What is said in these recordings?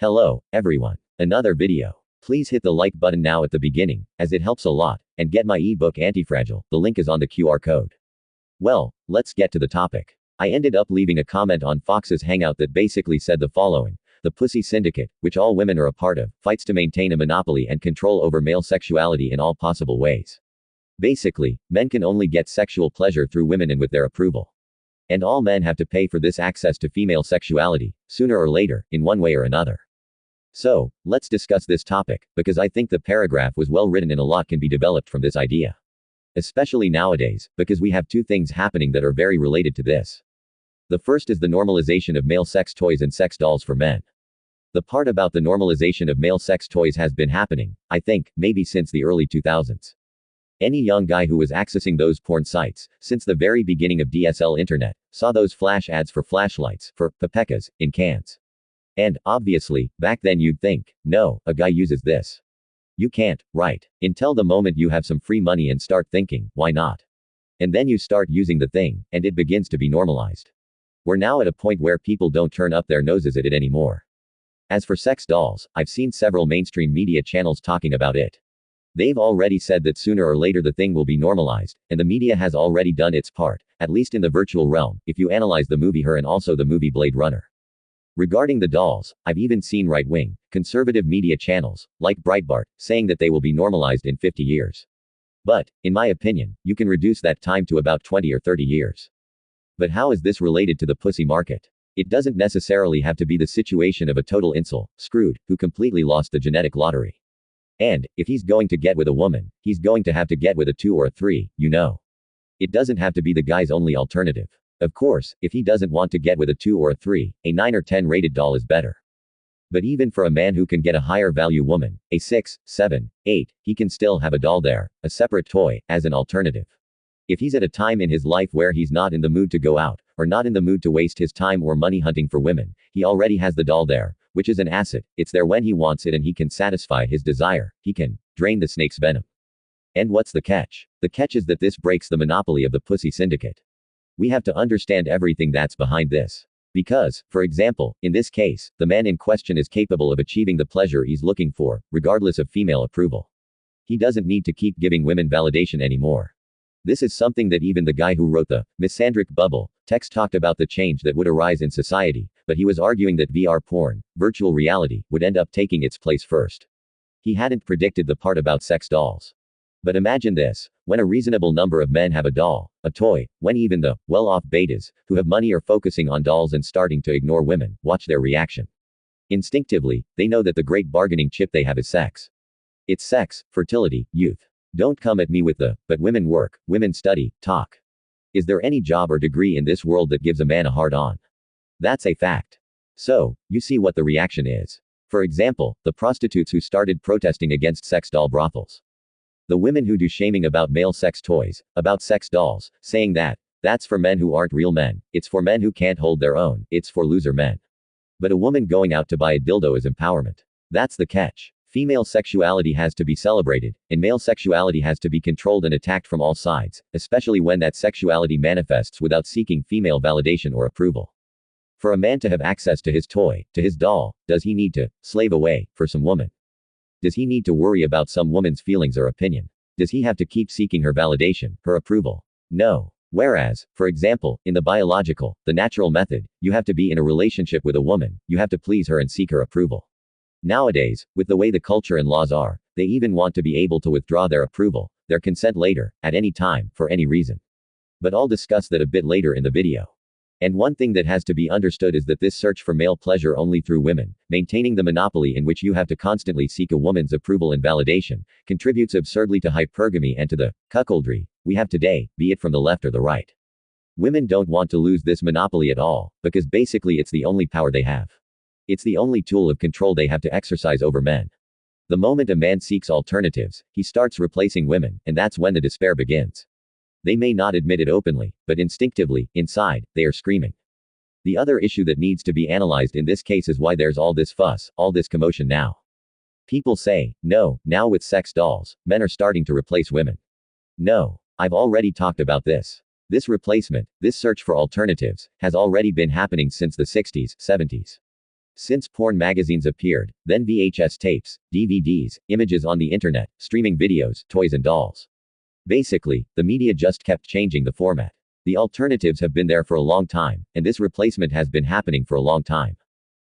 Hello, everyone. Another video. Please hit the like button now at the beginning, as it helps a lot, and get my ebook Antifragile. The link is on the QR code. Well, let's get to the topic. I ended up leaving a comment on Fox's Hangout that basically said the following. The Pussy Syndicate, which all women are a part of, fights to maintain a monopoly and control over male sexuality in all possible ways. Basically, men can only get sexual pleasure through women and with their approval. And all men have to pay for this access to female sexuality, sooner or later, in one way or another. So, let's discuss this topic, because I think the paragraph was well written and a lot can be developed from this idea. Especially nowadays, because we have two things happening that are very related to this. The first is the normalization of male sex toys and sex dolls for men. The part about the normalization of male sex toys has been happening, I think, maybe since the early 2000s. Any young guy who was accessing those porn sites, since the very beginning of DSL internet, saw those flash ads for flashlights, for papekas, in cans. And, obviously, back then you'd think, no, a guy uses this. You can't, right? Until the moment you have some free money and start thinking, why not? And then you start using the thing, and it begins to be normalized. We're now at a point where people don't turn up their noses at it anymore. As for sex dolls, I've seen several mainstream media channels talking about it. They've already said that sooner or later the thing will be normalized, and the media has already done its part, at least in the virtual realm, if you analyze the movie Her and also the movie Blade Runner. Regarding the dolls, I've even seen right-wing, conservative media channels, like Breitbart, saying that they will be normalized in 50 years. But, in my opinion, you can reduce that time to about 20 or 30 years. But how is this related to the pussy market? It doesn't necessarily have to be the situation of a total incel, screwed, who completely lost the genetic lottery. And, if he's going to get with a woman, he's going to have to get with a 2 or a 3, you know. It doesn't have to be the guy's only alternative. Of course, if he doesn't want to get with a 2 or a 3, a 9 or 10 rated doll is better. But even for a man who can get a higher value woman, a 6, 7, 8, he can still have a doll there, a separate toy, as an alternative. If he's at a time in his life where he's not in the mood to go out, or not in the mood to waste his time or money hunting for women, he already has the doll there, which is an asset. It's there when he wants it and he can satisfy his desire. He can drain the snake's venom. And what's the catch? The catch is that this breaks the monopoly of the pussy syndicate. We have to understand everything that's behind this. Because, for example, in this case, the man in question is capable of achieving the pleasure he's looking for, regardless of female approval. He doesn't need to keep giving women validation anymore. This is something that even the guy who wrote the misandric bubble text talked about, the change that would arise in society, but he was arguing that VR porn, virtual reality, would end up taking its place first. He hadn't predicted the part about sex dolls. But imagine this, when a reasonable number of men have a doll, a toy, when even the well-off betas, who have money, are focusing on dolls and starting to ignore women, watch their reaction. Instinctively, they know that the great bargaining chip they have is sex. It's sex, fertility, youth. Don't come at me with the, but women work, women study, talk. Is there any job or degree in this world that gives a man a hard-on? That's a fact. So, you see what the reaction is. For example, the prostitutes who started protesting against sex doll brothels. The women who do shaming about male sex toys, about sex dolls, saying that, that's for men who aren't real men, it's for men who can't hold their own, it's for loser men. But a woman going out to buy a dildo is empowerment. That's the catch. Female sexuality has to be celebrated, and male sexuality has to be controlled and attacked from all sides, especially when that sexuality manifests without seeking female validation or approval. For a man to have access to his toy, to his doll, does he need to slave away for some woman? Does he need to worry about some woman's feelings or opinion? Does he have to keep seeking her validation, her approval? No. Whereas, for example, in the biological, the natural method, you have to be in a relationship with a woman, you have to please her and seek her approval. Nowadays, with the way the culture and laws are, they even want to be able to withdraw their approval, their consent later, at any time, for any reason. But I'll discuss that a bit later in the video. And one thing that has to be understood is that this search for male pleasure only through women, maintaining the monopoly in which you have to constantly seek a woman's approval and validation, contributes absurdly to hypergamy and to the cuckoldry we have today, be it from the left or the right. Women don't want to lose this monopoly at all, because basically it's the only power they have. It's the only tool of control they have to exercise over men. The moment a man seeks alternatives, he starts replacing women, and that's when the despair begins. They may not admit it openly, but instinctively, inside, they are screaming. The other issue that needs to be analyzed in this case is why there's all this fuss, all this commotion now. People say, no, now with sex dolls, men are starting to replace women. No. I've already talked about this. This replacement, this search for alternatives, has already been happening since the 60s, 70s. Since porn magazines appeared, then VHS tapes, DVDs, images on the internet, streaming videos, toys and dolls. Basically, the media just kept changing the format. The alternatives have been there for a long time, and this replacement has been happening for a long time.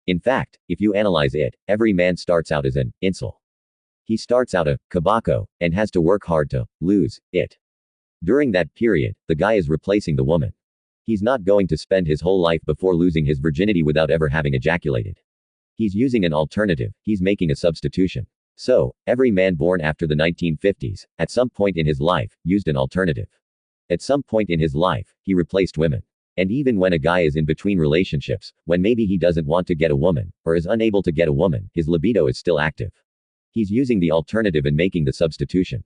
In fact, if you analyze it, every man starts out as an incel. He starts out a kabako, and has to work hard to lose it. During that period, the guy is replacing the woman. He's not going to spend his whole life before losing his virginity without ever having ejaculated. He's using an alternative, he's making a substitution. So, every man born after the 1950s, at some point in his life, used an alternative. At some point in his life, he replaced women. And even when a guy is in between relationships, when maybe he doesn't want to get a woman, or is unable to get a woman, his libido is still active. He's using the alternative and making the substitution.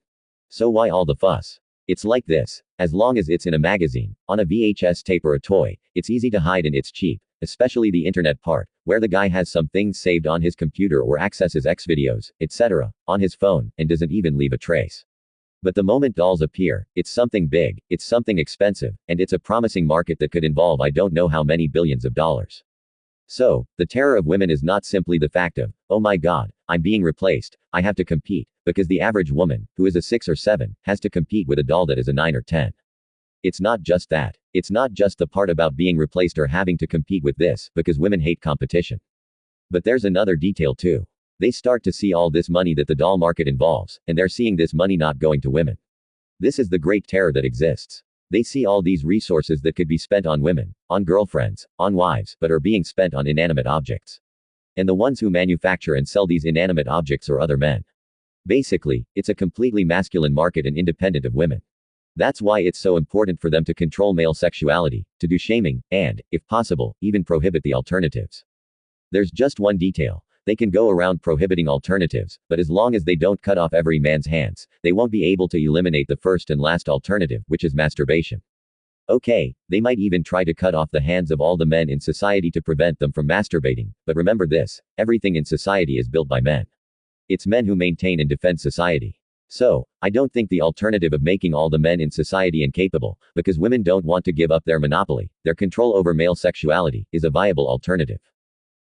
So why all the fuss? It's like this. As long as it's in a magazine, on a VHS tape or a toy, it's easy to hide and it's cheap, especially the internet part, where the guy has some things saved on his computer or accesses X videos, etc., on his phone, and doesn't even leave a trace. But the moment dolls appear, it's something big, it's something expensive, and it's a promising market that could involve I don't know how many billions of dollars. So, the terror of women is not simply the fact of, oh my god, I'm being replaced, I have to compete, because the average woman, who is a 6 or 7, has to compete with a doll that is a 9 or 10. It's not just that. It's not just the part about being replaced or having to compete with this, because women hate competition. But there's another detail too. They start to see all this money that the doll market involves, and they're seeing this money not going to women. This is the great terror that exists. They see all these resources that could be spent on women, on girlfriends, on wives, but are being spent on inanimate objects. And the ones who manufacture and sell these inanimate objects are other men. Basically, it's a completely masculine market and independent of women. That's why it's so important for them to control male sexuality, to do shaming, and, if possible, even prohibit the alternatives. There's just one detail. They can go around prohibiting alternatives, but as long as they don't cut off every man's hands, they won't be able to eliminate the first and last alternative, which is masturbation. Okay, they might even try to cut off the hands of all the men in society to prevent them from masturbating, but remember this, everything in society is built by men. It's men who maintain and defend society. So, I don't think the alternative of making all the men in society incapable, because women don't want to give up their monopoly, their control over male sexuality, is a viable alternative.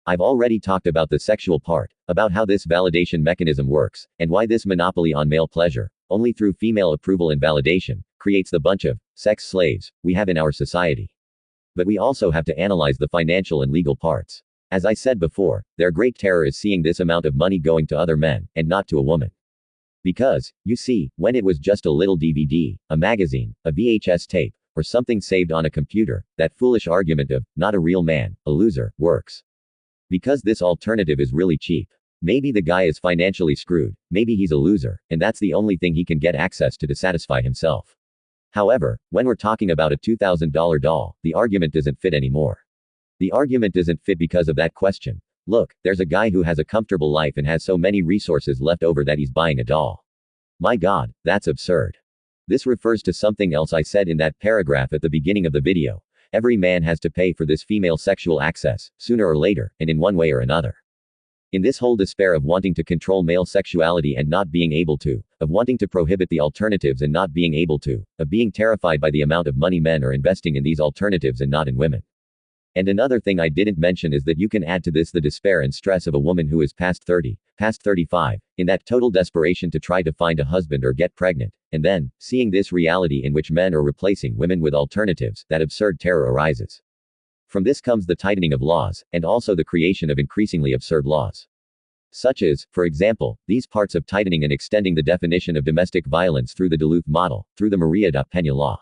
I've already talked about the sexual part, about how this validation mechanism works, and why this monopoly on male pleasure, only through female approval and validation, creates the bunch of sex slaves we have in our society. But we also have to analyze the financial and legal parts. As I said before, their great terror is seeing this amount of money going to other men, and not to a woman. Because, you see, when it was just a little DVD, a magazine, a VHS tape, or something saved on a computer, that foolish argument of, not a real man, a loser, works. Because this alternative is really cheap. Maybe the guy is financially screwed, maybe he's a loser, and that's the only thing he can get access to satisfy himself. However, when we're talking about a $2,000 doll, the argument doesn't fit anymore. The argument doesn't fit because of that question. Look, there's a guy who has a comfortable life and has so many resources left over that he's buying a doll. My god, that's absurd. This refers to something else I said in that paragraph at the beginning of the video. Every man has to pay for this female sexual access, sooner or later, and in one way or another. In this whole despair of wanting to control male sexuality and not being able to, of wanting to prohibit the alternatives and not being able to, of being terrified by the amount of money men are investing in these alternatives and not in women. And another thing I didn't mention is that you can add to this the despair and stress of a woman who is past 30, past 35, in that total desperation to try to find a husband or get pregnant, and then, seeing this reality in which men are replacing women with alternatives, that absurd terror arises. From this comes the tightening of laws, and also the creation of increasingly absurd laws. Such as, for example, these parts of tightening and extending the definition of domestic violence through the Duluth model, through the Maria da Peña law.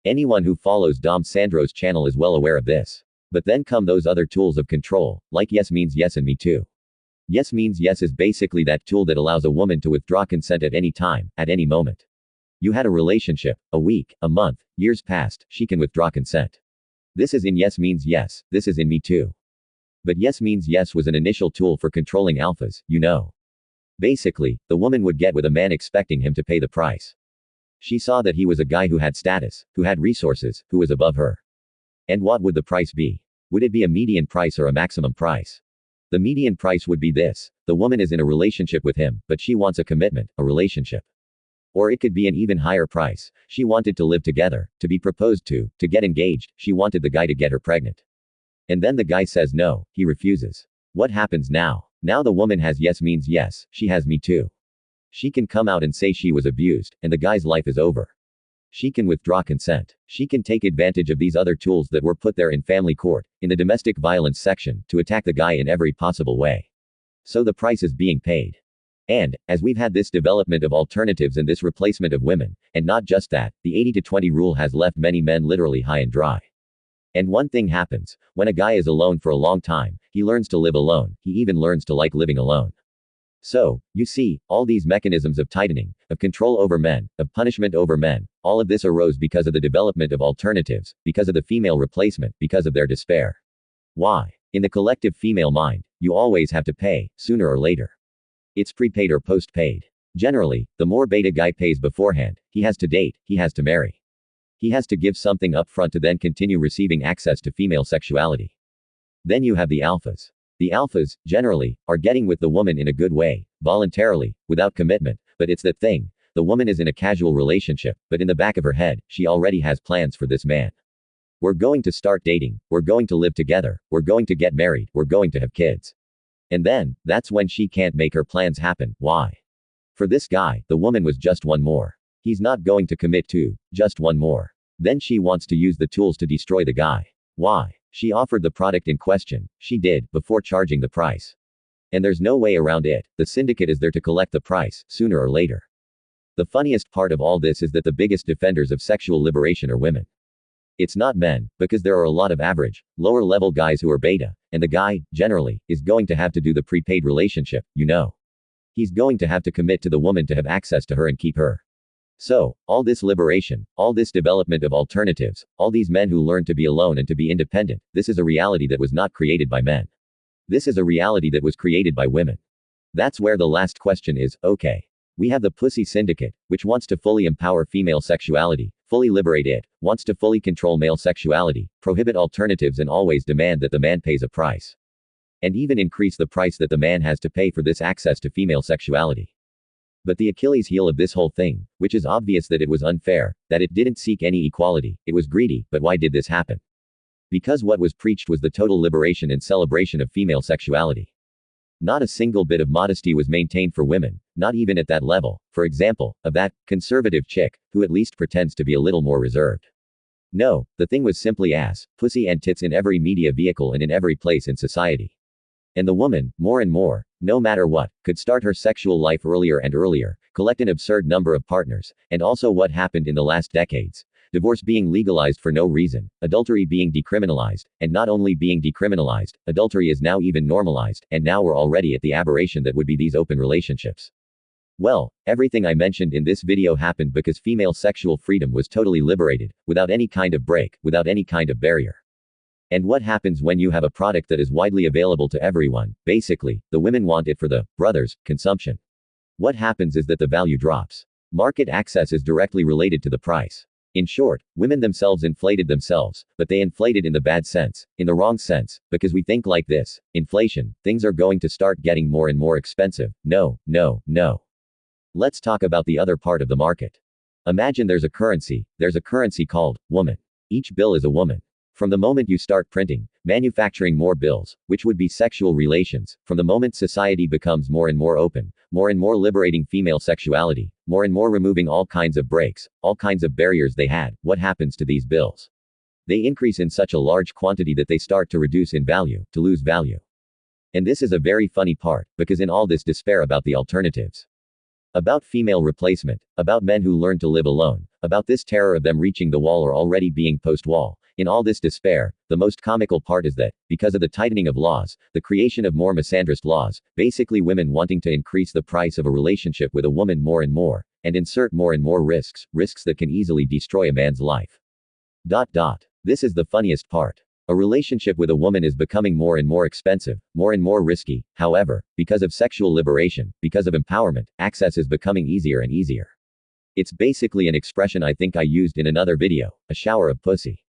Anyone who follows Dom Sandro's channel is well aware of this. But then come those other tools of control, like yes means yes and me too. Yes means yes is basically that tool that allows a woman to withdraw consent at any time, at any moment. You had a relationship, a week, a month, years passed, she can withdraw consent. This is in yes means yes, this is in me too. But yes means yes was an initial tool for controlling alphas, you know. Basically, the woman would get with a man expecting him to pay the price. She saw that he was a guy who had status, who had resources, who was above her. And what would the price be? Would it be a median price or a maximum price? The median price would be this. The woman is in a relationship with him, but she wants a commitment, a relationship. Or it could be an even higher price. She wanted to live together, to be proposed to get engaged, she wanted the guy to get her pregnant. And then the guy says no, he refuses. What happens now? Now the woman has yes means yes, she has me too. She can come out and say she was abused, and the guy's life is over. She can withdraw consent. She can take advantage of these other tools that were put there in family court, in the domestic violence section, to attack the guy in every possible way. So the price is being paid. And, as we've had this development of alternatives and this replacement of women, and not just that, the 80-20 rule has left many men literally high and dry. And one thing happens, when a guy is alone for a long time, he learns to live alone, he even learns to like living alone. So, you see, all these mechanisms of tightening, of control over men, of punishment over men, all of this arose because of the development of alternatives, because of the female replacement, because of their despair. Why? In the collective female mind, you always have to pay, sooner or later. It's prepaid or postpaid. Generally, the more beta guy pays beforehand, he has to date, he has to marry. He has to give something up front to then continue receiving access to female sexuality. Then you have the alphas. The alphas, generally, are getting with the woman in a good way, voluntarily, without commitment, but it's that thing. The woman is in a casual relationship, but in the back of her head, she already has plans for this man. We're going to start dating, we're going to live together, we're going to get married, we're going to have kids. And then, that's when she can't make her plans happen. Why? For this guy, the woman was just one more. He's not going to commit to, just one more. Then she wants to use the tools to destroy the guy. Why? She offered the product in question, she did, before charging the price. And there's no way around it, the syndicate is there to collect the price, sooner or later. The funniest part of all this is that the biggest defenders of sexual liberation are women. It's not men, because there are a lot of average, lower level guys who are beta, and the guy, generally, is going to have to do the prepaid relationship, you know. He's going to have to commit to the woman to have access to her and keep her. So, all this liberation, all this development of alternatives, all these men who learn to be alone and to be independent, this is a reality that was not created by men. This is a reality that was created by women. That's where the last question is, okay. We have the pussy syndicate, which wants to fully empower female sexuality, fully liberate it, wants to fully control male sexuality, prohibit alternatives and always demand that the man pays a price. And even increase the price that the man has to pay for this access to female sexuality. But the Achilles heel of this whole thing, which is obvious that it was unfair, that it didn't seek any equality, it was greedy, but why did this happen? Because what was preached was the total liberation and celebration of female sexuality. Not a single bit of modesty was maintained for women, not even at that level, for example, of that conservative chick, who at least pretends to be a little more reserved. No, the thing was simply ass, pussy and tits in every media vehicle and in every place in society. And the woman, more and more, no matter what, could start her sexual life earlier and earlier, collect an absurd number of partners, and also what happened in the last decades. Divorce being legalized for no reason, adultery being decriminalized, and not only being decriminalized, adultery is now even normalized, and now we're already at the aberration that would be these open relationships. Well, everything I mentioned in this video happened because female sexual freedom was totally liberated, without any kind of break, without any kind of barrier. And what happens when you have a product that is widely available to everyone? Basically, the women want it for the brothers' consumption. What happens is that the value drops. Market access is directly related to the price. In short, women themselves inflated themselves, but they inflated in the bad sense, in the wrong sense, because we think like this: inflation, things are going to start getting more and more expensive. No, no, no. Let's talk about the other part of the market. Imagine there's a currency called woman. Each bill is a woman. From the moment you start printing, manufacturing more bills, which would be sexual relations, from the moment society becomes more and more open, more and more liberating female sexuality, more and more removing all kinds of breaks, all kinds of barriers they had, what happens to these bills? They increase in such a large quantity that they start to reduce in value, to lose value. And this is a very funny part, because in all this despair about the alternatives, about female replacement, about men who learn to live alone, about this terror of them reaching the wall or already being post-wall, in all this despair, the most comical part is that, because of the tightening of laws, the creation of more misandrist laws, basically women wanting to increase the price of a relationship with a woman more and more, and insert more and more risks that can easily destroy a man's life. This is the funniest part. A relationship with a woman is becoming more and more expensive, more and more risky. However, because of sexual liberation, because of empowerment, access is becoming easier and easier. It's basically an expression I think I used in another video, a shower of pussy.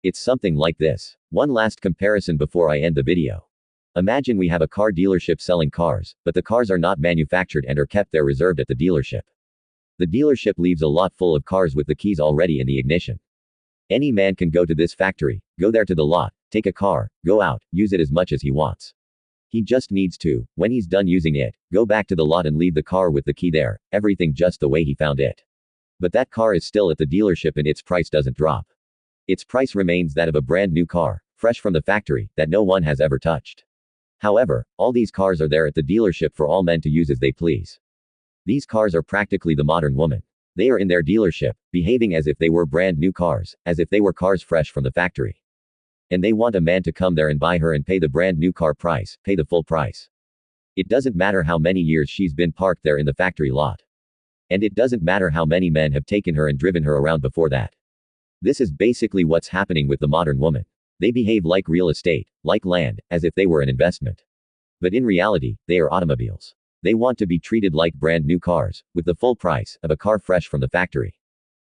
It's something like this. One last comparison before I end the video. Imagine we have a car dealership selling cars, but the cars are not manufactured and are kept there reserved at the dealership. The dealership leaves a lot full of cars with the keys already in the ignition. Any man can go to this factory, go there to the lot, take a car, go out, use it as much as he wants. He just needs to, when he's done using it, go back to the lot and leave the car with the key there, everything just the way he found it. But that car is still at the dealership and its price doesn't drop. Its price remains that of a brand new car, fresh from the factory, that no one has ever touched. However, all these cars are there at the dealership for all men to use as they please. These cars are practically the modern woman. They are in their dealership, behaving as if they were brand new cars, as if they were cars fresh from the factory. And they want a man to come there and buy her and pay the brand new car price, pay the full price. It doesn't matter how many years she's been parked there in the factory lot. And it doesn't matter how many men have taken her and driven her around before that. This is basically what's happening with the modern woman. They behave like real estate, like land, as if they were an investment. But in reality, they are automobiles. They want to be treated like brand new cars, with the full price of a car fresh from the factory.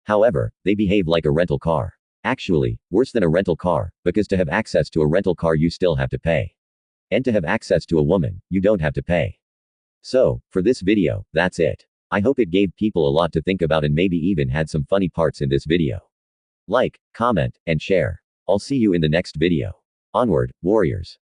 However, they behave like a rental car. Actually, worse than a rental car, because to have access to a rental car you still have to pay. And to have access to a woman, you don't have to pay. So, for this video, that's it. I hope it gave people a lot to think about and maybe even had some funny parts in this video. Like, comment, and share. I'll see you in the next video. Onward, warriors.